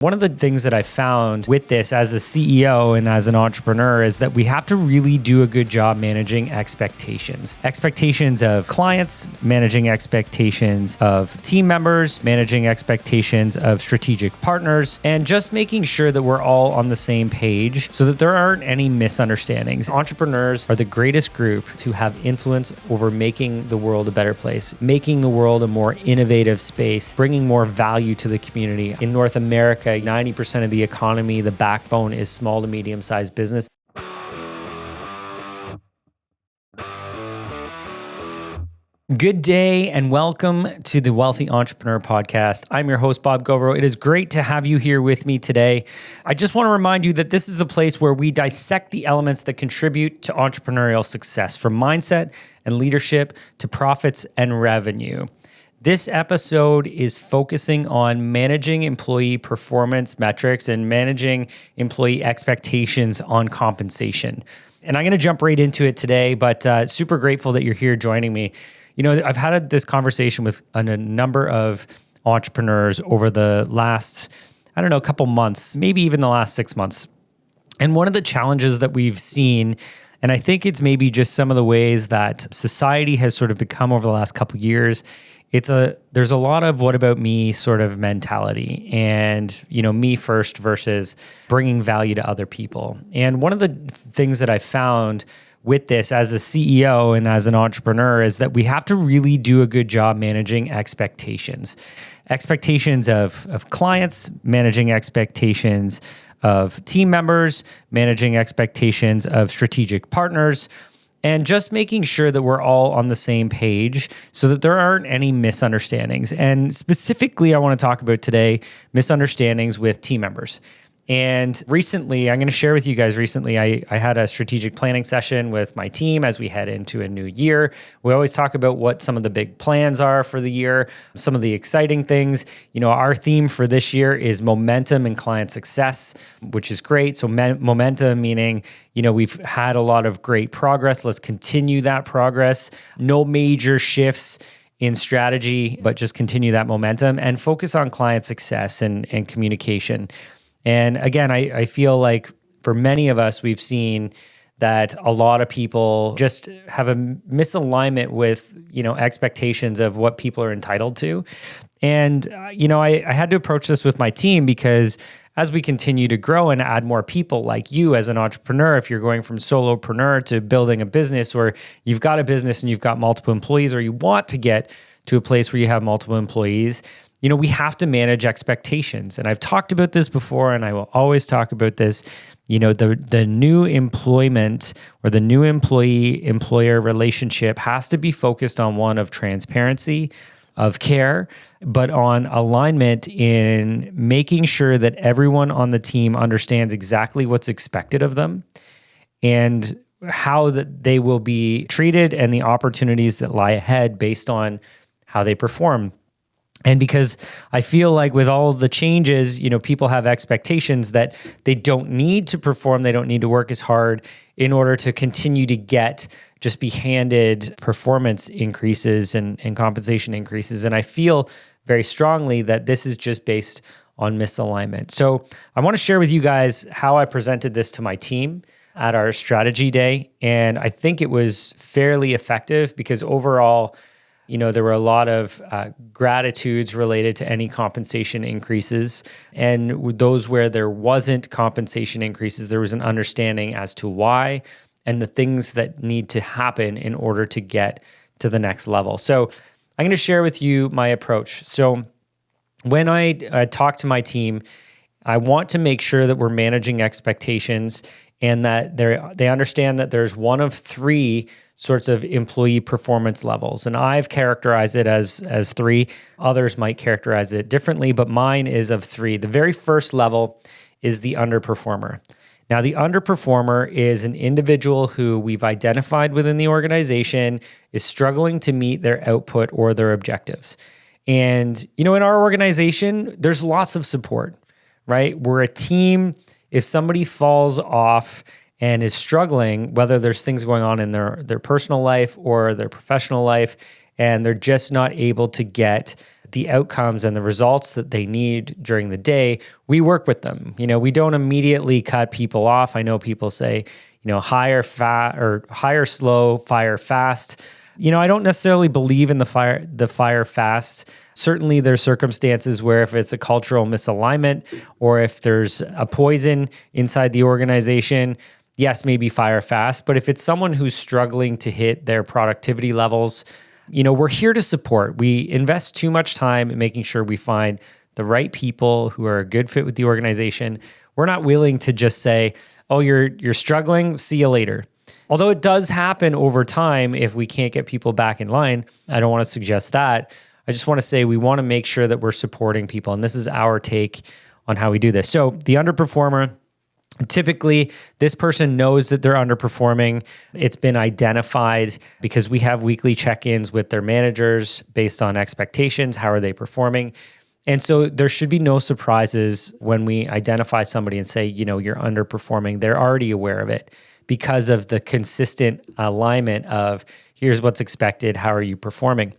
One of the things that I found with this as a CEO and as an entrepreneur is that we have to really do a good job managing expectations. Expectations of clients, managing expectations of team members, managing expectations of strategic partners, and just making sure that we're all on the same page so that there aren't any misunderstandings. Entrepreneurs are the greatest group to have influence over making the world a better place, making the world a more innovative space, bringing more value to the community. In North America, 90% of the economy, the backbone is small to medium-sized business. Good day and welcome to the Wealthy Entrepreneur Podcast. I'm your host, Bob Govero. It is great to have you here with me today. I just want to remind you that this is the place where we dissect the elements that contribute to entrepreneurial success, from mindset and leadership to profits and revenue. This episode is focusing on managing employee performance metrics and managing employee expectations on compensation. And I'm going to jump right into it today, but super grateful that you're here joining me. You know, I've had this conversation with a number of entrepreneurs over the last, couple months, maybe even the last 6 months. And one of the challenges that we've seen, and I think it's maybe just some of the ways that society has sort of become over the last couple of years, there's a lot of what about me sort of mentality and, me first versus bringing value to other people. And one of the things that I found with this as a CEO and as an entrepreneur is that we have to really do a good job managing expectations. Expectations of clients, managing expectations of team members, managing expectations of strategic partners, and just making sure that we're all on the same page so that there aren't any misunderstandings. And specifically, I want to talk about today, misunderstandings with team members. And recently, I'm going to share with you guys, I had a strategic planning session with my team as we head into a new year. We always talk about what some of the big plans are for the year, some of the exciting things. Our theme for this year is momentum and client success, which is great. So momentum meaning, we've had a lot of great progress. Let's continue that progress. No major shifts in strategy, but just continue that momentum and focus on client success and communication. And again, I feel like for many of us, we've seen that a lot of people just have a misalignment with, expectations of what people are entitled to. And, I had to approach this with my team because as we continue to grow and add more people like you as an entrepreneur, if you're going from solopreneur to building a business, or you've got a business and you've got multiple employees, or you want to get to a place where you have multiple employees, we have to manage expectations. And I've talked about this before, and I will always talk about this. The new employment or the new employee-employer relationship has to be focused on one of transparency, of care, but on alignment in making sure that everyone on the team understands exactly what's expected of them and how that they will be treated and the opportunities that lie ahead based on how they perform. And because I feel like with all of the changes, people have expectations that they don't need to perform, they don't need to work as hard in order to continue to just be handed performance increases and compensation increases. And I feel very strongly that this is just based on misalignment. So I want to share with you guys how I presented this to my team at our strategy day. And I think it was fairly effective because overall, there were a lot of gratitudes related to any compensation increases. And those where there wasn't compensation increases, there was an understanding as to why and the things that need to happen in order to get to the next level. So I'm going to share with you my approach. So when I talk to my team, I want to make sure that we're managing expectations and that they understand that there's one of three sorts of employee performance levels. And I've characterized it as three. Others might characterize it differently, but mine is of three. The very first level is the underperformer. Now, the underperformer is an individual who we've identified within the organization is struggling to meet their output or their objectives. And, in our organization, there's lots of support, right? We're a team. If somebody falls off and is struggling, whether there's things going on in their personal life or their professional life, and they're just not able to get the outcomes and the results that they need during the day, we work with them. We don't immediately cut people off. I know people say, hire slow, fire fast. I don't necessarily believe in the fire fast. Certainly there's circumstances where if it's a cultural misalignment or if there's a poison inside the organization, yes, maybe fire fast. But if it's someone who's struggling to hit their productivity levels, we're here to support. We invest too much time in making sure we find the right people who are a good fit with the organization. We're not willing to just say, oh, you're struggling, see you later. Although it does happen over time if we can't get people back in line. I don't want to suggest that. I just want to say we want to make sure that we're supporting people. And this is our take on how we do this. So the underperformer, typically, this person knows that they're underperforming. It's been identified because we have weekly check-ins with their managers based on expectations. How are they performing? And so there should be no surprises when we identify somebody and say, you're underperforming. They're already aware of it because of the consistent alignment of here's what's expected. How are you performing?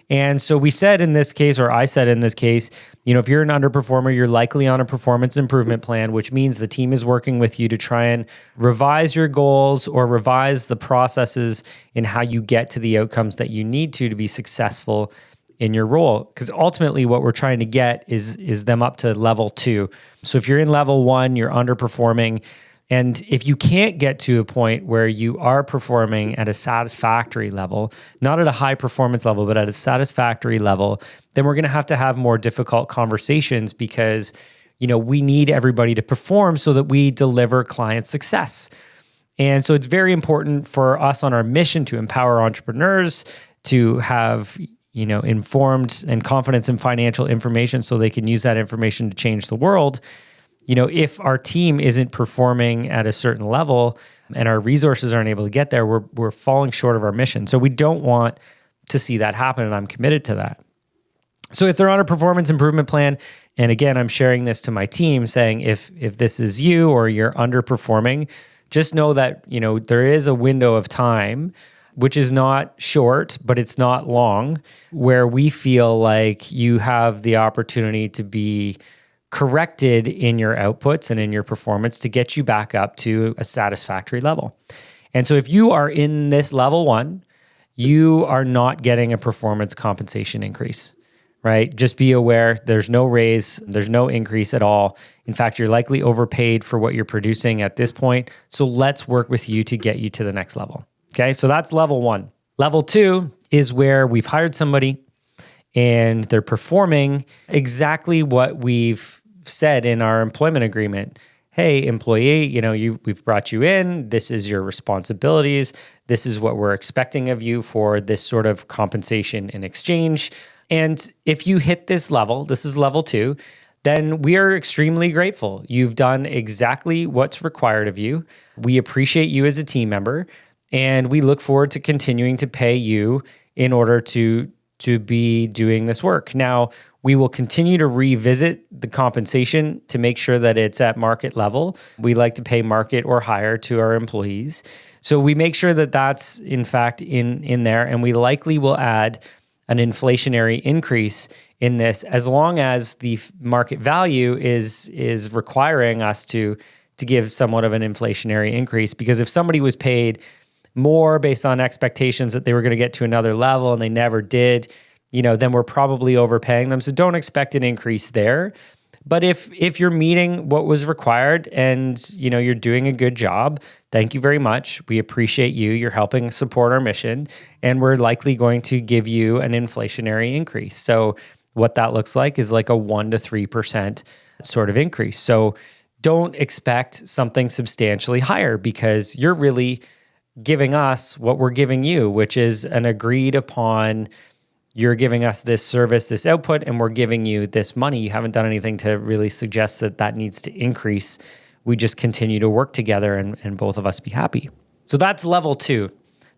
And so we said in this case, or I said in this case, if you're an underperformer, you're likely on a performance improvement plan, which means the team is working with you to try and revise your goals or revise the processes in how you get to the outcomes that you need to be successful in your role. Because ultimately what we're trying to get is them up to level 2. So if you're in level 1, you're underperforming. And if you can't get to a point where you are performing at a satisfactory level, not at a high performance level, but at a satisfactory level, then we're going to have more difficult conversations because, we need everybody to perform so that we deliver client success. And so it's very important for us on our mission to empower entrepreneurs to have, informed and confidence in financial information so they can use that information to change the world. If our team isn't performing at a certain level and our resources aren't able to get there, we're falling short of our mission. So we don't want to see that happen, and I'm committed to that. So if they're on a performance improvement plan, and again, I'm sharing this to my team saying if this is you or you're underperforming, just know that, there is a window of time, which is not short, but it's not long, where we feel like you have the opportunity to be corrected in your outputs and in your performance to get you back up to a satisfactory level. And so if you are in this level 1, you are not getting a performance compensation increase, right? Just be aware there's no raise, there's no increase at all. In fact, you're likely overpaid for what you're producing at this point. So let's work with you to get you to the next level. Okay, so that's level 1. Level 2 is where we've hired somebody and they're performing exactly what we've said in our employment agreement. Hey, employee, we've brought you in. This is your responsibilities. This is what we're expecting of you for this sort of compensation in exchange. And if you hit this level, this is level 2, then we are extremely grateful. You've done exactly what's required of you. We appreciate you as a team member, and we look forward to continuing to pay you in order to be doing this work. Now, we will continue to revisit the compensation to make sure that it's at market level. We like to pay market or higher to our employees. So we make sure that that's in fact in there, and we likely will add an inflationary increase in this as long as the market value is requiring us to give somewhat of an inflationary increase. Because if somebody was paid more based on expectations that they were going to get to another level and they never did, then we're probably overpaying them. So don't expect an increase there. But if you're meeting what was required and you're doing a good job, thank you very much. We appreciate you. You're helping support our mission, and we're likely going to give you an inflationary increase. So what that looks like is like a 1% to 3% sort of increase. So don't expect something substantially higher because you're really giving us what we're giving you, which is an agreed upon. You're giving us this service, this output, and we're giving you this money. You haven't done anything to really suggest that needs to increase. We just continue to work together and both of us be happy. So that's level 2.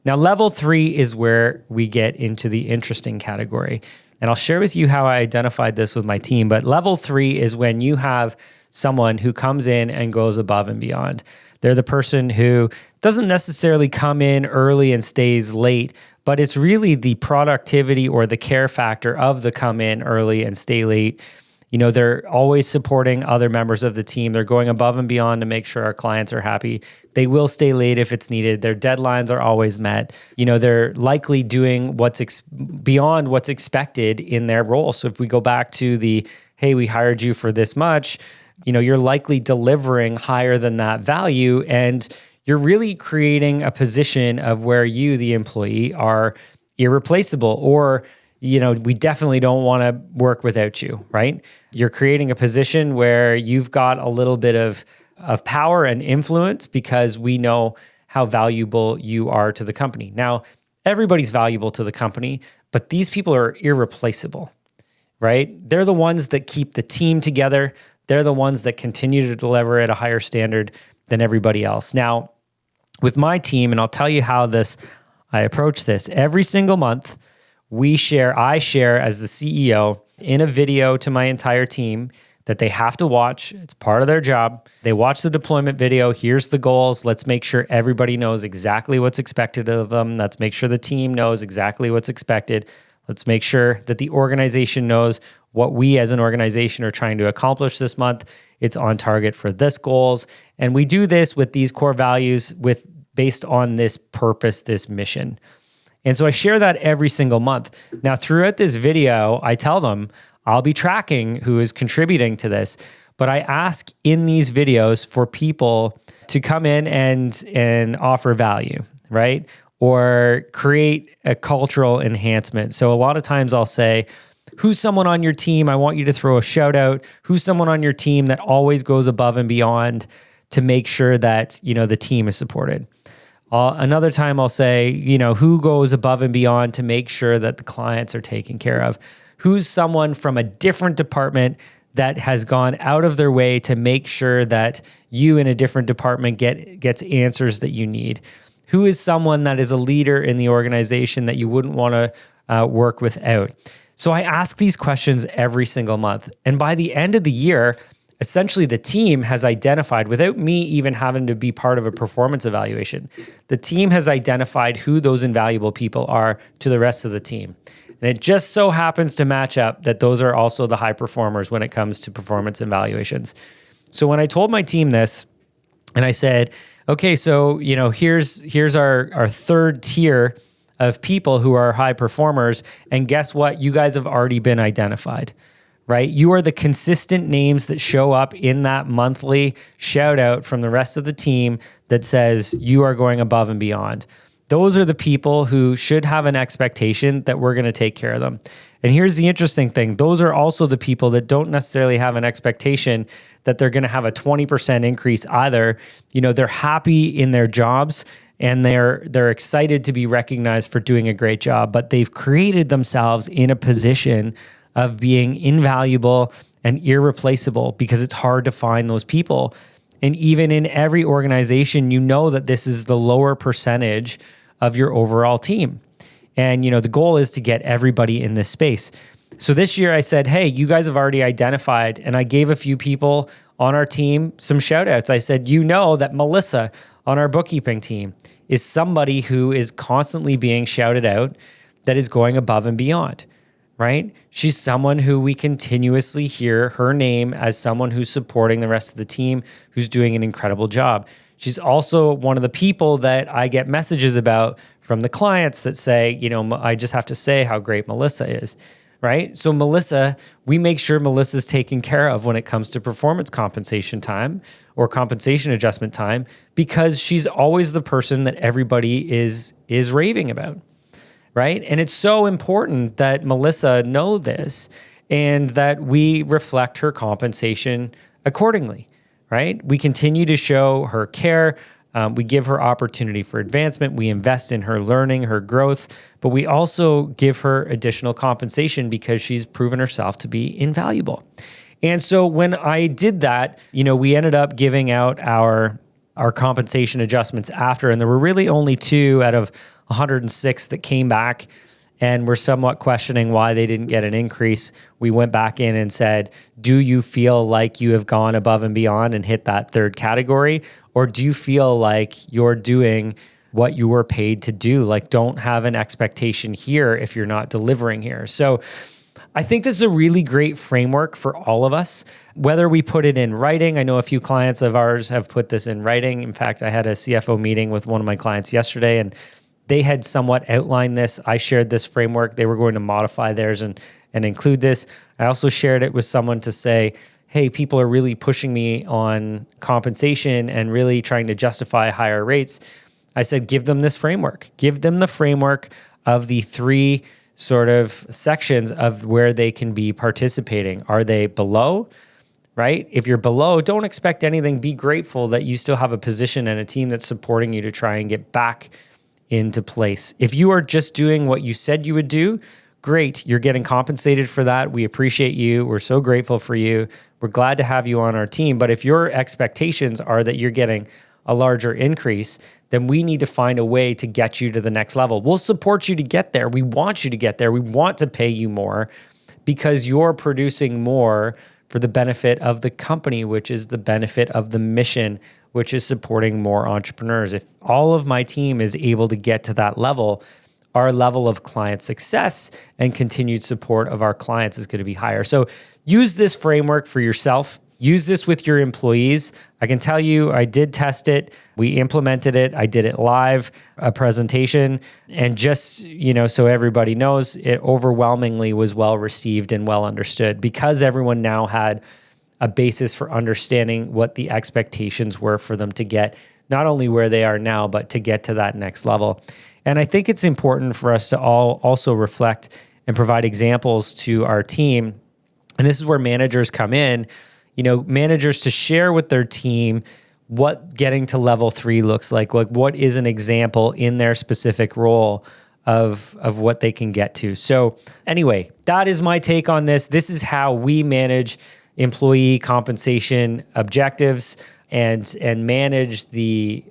Now, level 3 is where we get into the interesting category. And I'll share with you how I identified this with my team. But level 3 is when you have someone who comes in and goes above and beyond. They're the person who doesn't necessarily come in early and stays late, but it's really the productivity or the care factor of the come in early and stay late. They're always supporting other members of the team. They're going above and beyond to make sure our clients are happy. They will stay late if it's needed. Their deadlines are always met. They're likely doing beyond what's expected in their role. So if we go back to hey, we hired you for this much, you're likely delivering higher than that value, and you're really creating a position of where you, the employee, are irreplaceable, or we definitely don't want to work without you, right? You're creating a position where you've got a little bit of power and influence because we know how valuable you are to the company. Now, everybody's valuable to the company, but these people are irreplaceable, right? They're the ones that keep the team together. They're the ones that continue to deliver at a higher standard than everybody else. Now, with my team, and I'll tell you how I approach this, every single month, I share as the CEO in a video to my entire team that they have to watch. It's part of their job. They watch the deployment video. Here's the goals. Let's make sure everybody knows exactly what's expected of them. Let's make sure the team knows exactly what's expected. Let's make sure that the organization knows what we as an organization are trying to accomplish this month. It's on target for this goals. And we do this with these core values based on this purpose, this mission. And so I share that every single month. Now, throughout this video, I tell them I'll be tracking who is contributing to this, but I ask in these videos for people to come in and offer value, right? Or create a cultural enhancement. So a lot of times I'll say, who's someone on your team I want you to throw a shout out? Who's someone on your team that always goes above and beyond to make sure that, the team is supported? Another time I'll say, who goes above and beyond to make sure that the clients are taken care of? Who's someone from a different department that has gone out of their way to make sure that you in a different department gets answers that you need? Who is someone that is a leader in the organization that you wouldn't want to work without? So I ask these questions every single month. And by the end of the year, essentially the team has identified, without me even having to be part of a performance evaluation, the team has identified who those invaluable people are to the rest of the team. And it just so happens to match up that those are also the high performers when it comes to performance evaluations. So when I told my team this, and I said, okay, so here's our third tier of people who are high performers, and guess what? You guys have already been identified. Right? You are the consistent names that show up in that monthly shout out from the rest of the team that says you are going above and beyond. Those are the people who should have an expectation that we're going to take care of them. And here's the interesting thing. Those are also the people that don't necessarily have an expectation that they're going to have a 20% increase either. They're happy in their jobs and they're excited to be recognized for doing a great job, but they've created themselves in a position of being invaluable and irreplaceable because it's hard to find those people. And even in every organization, that this is the lower percentage of your overall team. And, the goal is to get everybody in this space. So this year I said, hey, you guys have already identified, and I gave a few people on our team some shout outs. I said, that Melissa on our bookkeeping team is somebody who is constantly being shouted out that is going above and beyond. Right? She's someone who we continuously hear her name as someone who's supporting the rest of the team, who's doing an incredible job. She's also one of the people that I get messages about from the clients that say, I just have to say how great Melissa is, right? So Melissa, we make sure Melissa's taken care of when it comes to performance compensation time or compensation adjustment time, because she's always the person that everybody is raving about. Right? And it's so important that Melissa know this and that we reflect her compensation accordingly, right? We continue to show her care. We give her opportunity for advancement. We invest in her learning, her growth, but we also give her additional compensation because she's proven herself to be invaluable. And so when I did that, we ended up giving out our compensation adjustments after, and there were really only 2 out of 106 that came back and were somewhat questioning why they didn't get an increase. We went back in and said, do you feel like you have gone above and beyond and hit that third category? Or do you feel like you're doing what you were paid to do. Like, don't have an expectation here if you're not delivering here. So I think this is a really great framework for all of us, whether we put it in writing. I know a few clients of ours have put this in writing. In fact, I had a CFO meeting with one of my clients yesterday, and they had somewhat outlined this. I shared this framework. They were going to modify theirs and include this. I also shared it with someone to say, hey, people are really pushing me on compensation and really trying to justify higher rates. I said, give them this framework. Give them the framework of the three sort of sections of where they can be participating. Are they below, right? If you're below, don't expect anything. Be grateful that you still have a position and a team that's supporting you to try and get back into place. If you are just doing what you said you would do, great. You're getting compensated for that. We appreciate you. We're so grateful for you. We're glad to have you on our team. But if your expectations are that you're getting a larger increase, then we need to find a way to get you to the next level. We'll support you to get there. We want you to get there. We want to pay you more because you're producing more for the benefit of the company, which is the benefit of the mission, which is supporting more entrepreneurs. If all of my team is able to get to that level, our level of client success and continued support of our clients is going to be higher. So use this framework for yourself. Use this with your employees. I can tell you, I did test it. We implemented it. I did it live, a presentation. And just, so everybody knows, it overwhelmingly was well received and well understood because everyone now had a basis for understanding what the expectations were for them to get not only where they are now, but to get to that next level. And I think it's important for us to all also reflect and provide examples to our team. And this is where managers come in. Managers to share with their team what getting to level 3 looks like what is an example in their specific role of what they can get to. So anyway, that is my take on this. This is how we manage employee compensation objectives and manage the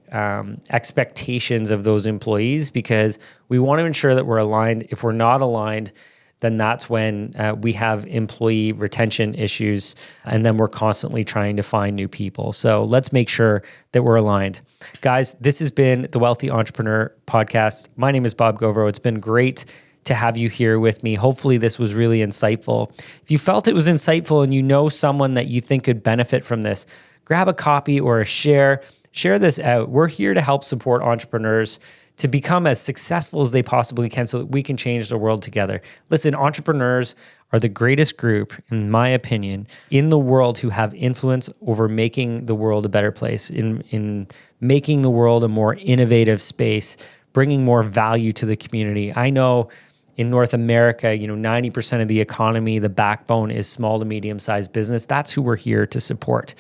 expectations of those employees, because we want to ensure that we're aligned. If we're not aligned, then that's when we have employee retention issues, and then we're constantly trying to find new people. So let's make sure that we're aligned. Guys, this has been the Wealthy Entrepreneur Podcast. My name is Bob Govro. It's been great to have you here with me. Hopefully this was really insightful. If you felt it was insightful and you know someone that you think could benefit from this, grab a copy or a share this out. We're here to help support entrepreneurs to become as successful as they possibly can so that we can change the world together. Listen, entrepreneurs are the greatest group, in my opinion, in the world who have influence over making the world a better place, in making the world a more innovative space, bringing more value to the community. I know in North America, 90% of the economy, the backbone is small to medium-sized business. That's who we're here to support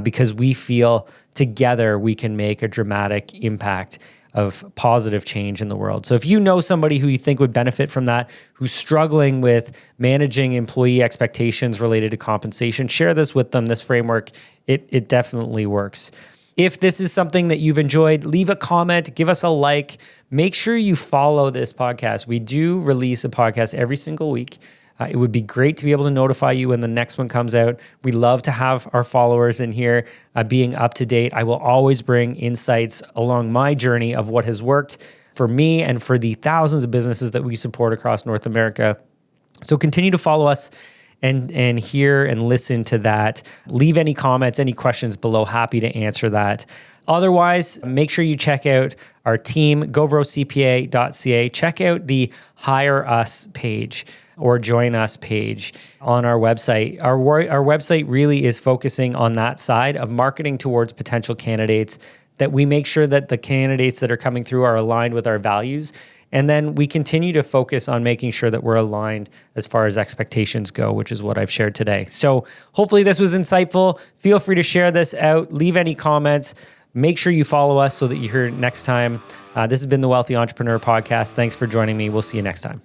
because we feel together we can make a dramatic impact of positive change in the world. So if you know somebody who you think would benefit from that, who's struggling with managing employee expectations related to compensation, share this with them, this framework. It definitely works. If this is something that you've enjoyed, leave a comment, give us a like. Make sure you follow this podcast. We do release a podcast every single week. It would be great to be able to notify you when the next one comes out. We love to have our followers in here being up to date. I will always bring insights along my journey of what has worked for me and for the thousands of businesses that we support across North America. So continue to follow us and hear and listen to that. Leave any comments, any questions below. Happy to answer that. Otherwise, make sure you check out our team, govrocpa.ca. Check out the Hire Us page or Join Us page on our website. Our website really is focusing on that side of marketing towards potential candidates, that we make sure that the candidates that are coming through are aligned with our values. And then we continue to focus on making sure that we're aligned as far as expectations go, which is what I've shared today. So hopefully this was insightful. Feel free to share this out. Leave any comments. Make sure you follow us so that you hear it next time. This has been the Wealthy Entrepreneur Podcast. Thanks for joining me. We'll see you next time.